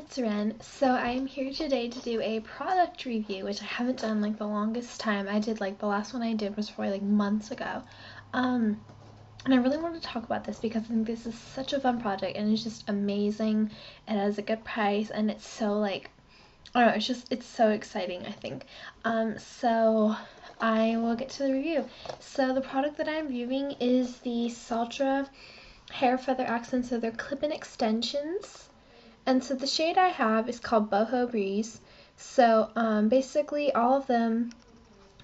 it's Ren. So I'm here today to do a product review, which I haven't done like the longest time. I did like the last one I did was probably like months ago. And I really wanted to talk about this because I think this is such a fun project and it's just amazing. It has a good price and it's so like, I don't know, it's so exciting, I think. So I will get to the review. So the product that I'm reviewing is the Sultra hair feather accents. So they're clip-in extensions. And so the shade I have is called Boho Breeze. So basically all of them,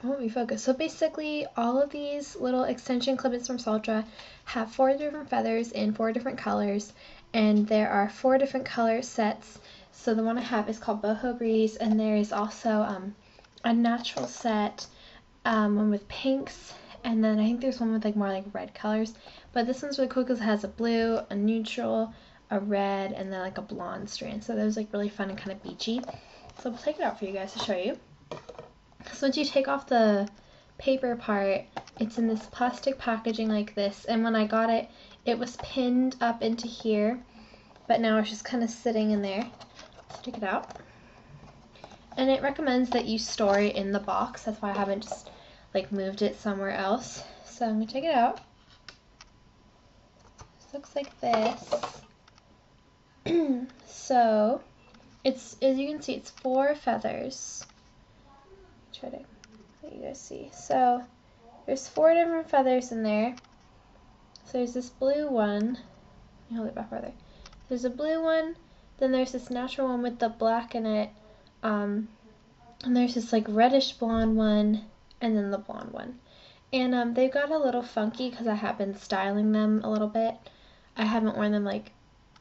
won't be focused. So basically all of these little extension clip-ins from Sultra have 4 different feathers in 4 different colors, and there are 4 different color sets. So the one I have is called Boho Breeze, and there is also a natural set, one with pinks, and then I think there's one with like more like red colors. But this one's really cool because it has a blue, a neutral, a red, and then like a blonde strand. So that was like really fun and kind of beachy. So I'll take it out for you guys to show you. So once you take off the paper part, it's in this plastic packaging like this. And when I got it, it was pinned up into here, but now it's just kind of sitting in there. Let's take it out. And it recommends that you store it in the box. That's why I haven't just like moved it somewhere else. So I'm gonna take it out. This looks like this. So it's, as you can see, it's 4 feathers. Try to let you guys see. So there's 4 different feathers in there. So there's this blue one. Let me hold it back further. There's a blue one. Then there's this natural one with the black in it. And there's this like reddish blonde one, and then the blonde one. And they've got a little funky because I have been styling them a little bit. I haven't worn them like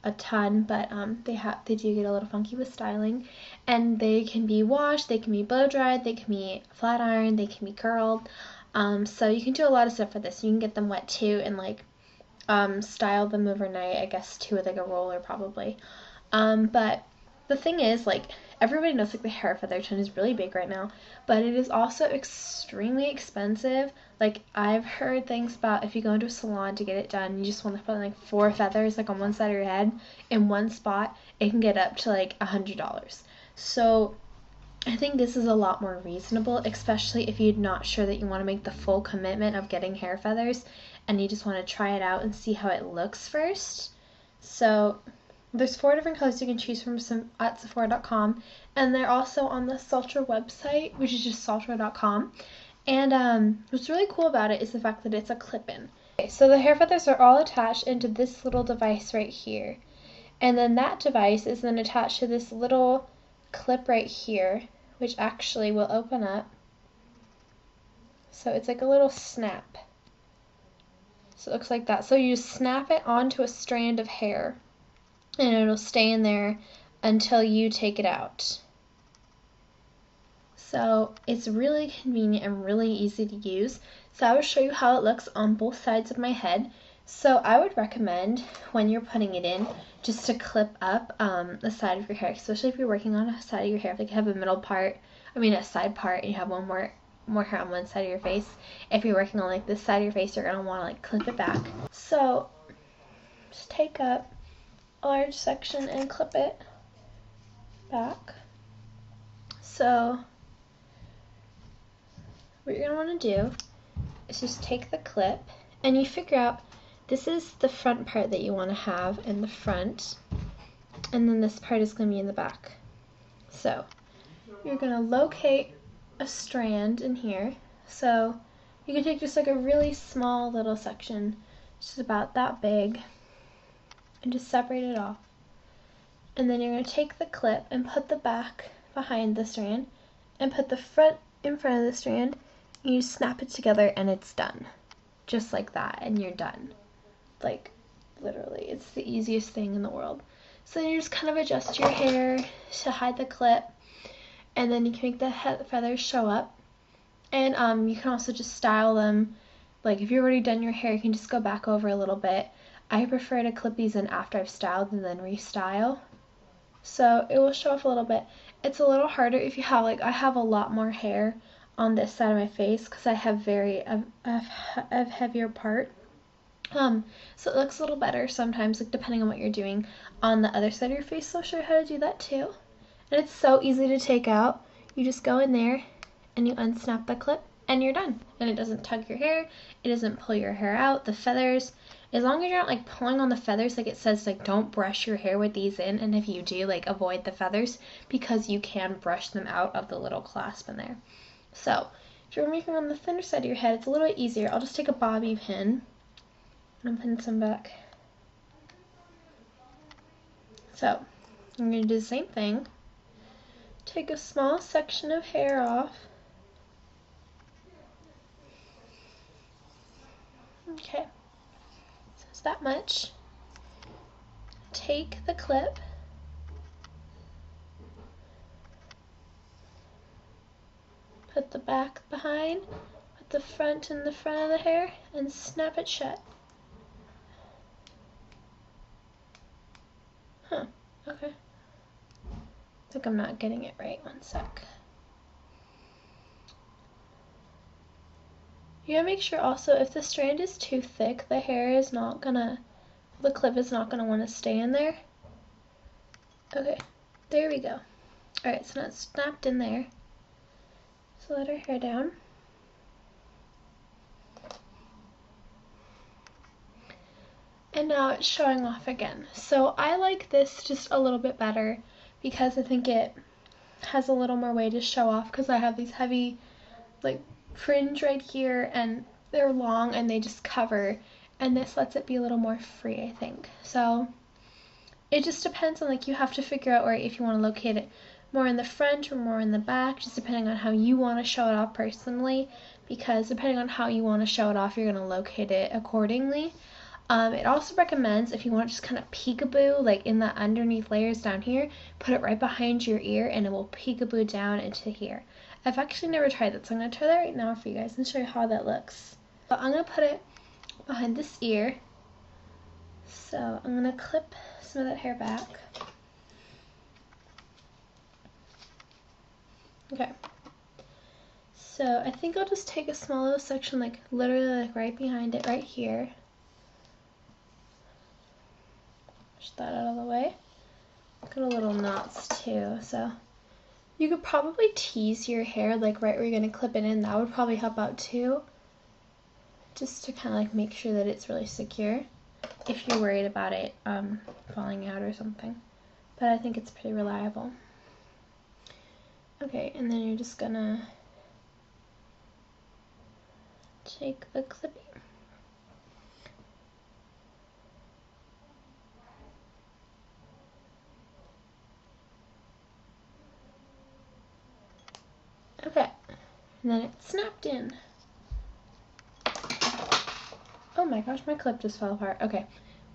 a ton, but they do get a little funky with styling, and they can be washed, they can be blow dried, they can be flat ironed, they can be curled. So you can do a lot of stuff with this. You can get them wet too and like style them overnight, I guess, too, with like a roller probably. But the thing is, like, everybody knows like the hair feather trend is really big right now, but it is also extremely expensive. Like, I've heard things about if you go into a salon to get it done, you just want to put like 4 feathers like on one side of your head in one spot, it can get up to like $100. So I think this is a lot more reasonable, especially if you're not sure that you want to make the full commitment of getting hair feathers and you just want to try it out and see how it looks first. So there's 4 different colors you can choose from at Sephora.com, and they're also on the Sultra website, which is just Sultra.com. And what's really cool about it is the fact that it's a clip-in. Okay, so the hair feathers are all attached into this little device right here. And then that device is then attached to this little clip right here, which actually will open up. So it's like a little snap. So it looks like that. So you snap it onto a strand of hair, and it'll stay in there until you take it out. So it's really convenient and really easy to use. So I will show you how it looks on both sides of my head. So I would recommend when you're putting it in just to clip up the side of your hair, especially if you're working on a side of your hair, like you have a middle part, a side part, and you have one more hair on one side of your face. If you're working on like this side of your face, you're gonna want to like clip it back. So just take up a large section and clip it back. So what you're going to want to do is just take the clip and you figure out this is the front part that you want to have in the front, and then this part is going to be in the back. So you're going to locate a strand in here. So you can take just like a really small little section, just about that big, and just separate it off. And then you're going to take the clip and put the back behind the strand and put the front in front of the strand. You snap it together and it's done. Just like that, and you're done. Like, literally, it's the easiest thing in the world. So then you just kind of adjust your hair to hide the clip, and then you can make the feathers show up. And you can also just style them. Like, if you've already done your hair, you can just go back over a little bit. I prefer to clip these in after I've styled and then restyle. So it will show off a little bit. It's a little harder if you have, like, I have a lot more hair on this side of my face because I have a heavier part So it looks a little better sometimes, like depending on what you're doing on the other side of your face. So I'll show you how to do that too. And it's so easy to take out. You just go in there and you unsnap the clip and you're done. And it doesn't tug your hair, it doesn't pull your hair out. The feathers, as long as you're not like pulling on the feathers, like it says like don't brush your hair with these in, and if you do, like avoid the feathers because you can brush them out of the little clasp in there. So if you're making on the thinner side of your head, it's a little bit easier. I'll just take a bobby pin and pin some back. So I'm going to do the same thing. Take a small section of hair off. Okay, so it's that much. Take the clip, put the back behind, put the front in the front of the hair, and snap it shut. Huh, okay. I think I'm not getting it right. One sec. You gotta make sure also if the strand is too thick, the hair is not gonna, the clip is not gonna want to stay in there. Okay, there we go. Alright, so now it's snapped in there. So let our hair down. And now it's showing off again. So I like this just a little bit better because I think it has a little more way to show off because I have these heavy like fringe right here and they're long and they just cover, and this lets it be a little more free, I think. So it just depends on, like, you have to figure out where, if you want to locate it more in the front or more in the back, just depending on how you want to show it off personally, because depending on how you want to show it off, you're going to locate it accordingly. It also recommends, if you want to just kind of peekaboo, like in the underneath layers down here, put it right behind your ear and it will peekaboo down into here. I've actually never tried that, so I'm going to try that right now for you guys and show you how that looks. So I'm going to put it behind this ear. So I'm going to clip some of that hair back. Okay. So I think I'll just take a small little section, like literally like right behind it, right here. Push that out of the way. Got a little knots too, so you could probably tease your hair like right where you're going to clip it in. That would probably help out too, just to kind of like make sure that it's really secure if you're worried about it falling out or something. But I think it's pretty reliable. Okay, and then you're just gonna take the clipping. Okay, and then it's snapped in. Oh my gosh, my clip just fell apart. Okay,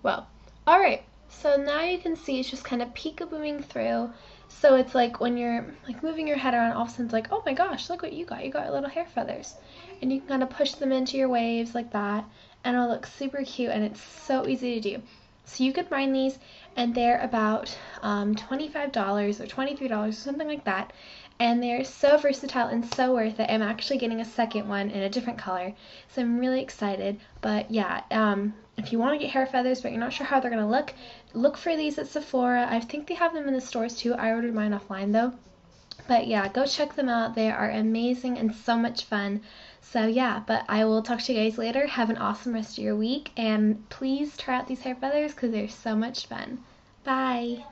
well, alright, so now you can see it's just kind of peekabooing through. So it's like when you're like moving your head around, all of a sudden it's like, oh my gosh, look what you got little hair feathers. And you can kind of push them into your waves like that, and it'll look super cute, and it's so easy to do. So you could find these, and they're about $25 or $23 or something like that. And they're so versatile and so worth it. I'm actually getting a second one in a different color, so I'm really excited. But yeah, if you want to get hair feathers but you're not sure how they're going to look for these at Sephora. I think they have them in the stores too. I ordered mine offline though. But yeah, go check them out. They are amazing and so much fun. So yeah, but I will talk to you guys later. Have an awesome rest of your week, and please try out these hair feathers because they're so much fun. Bye!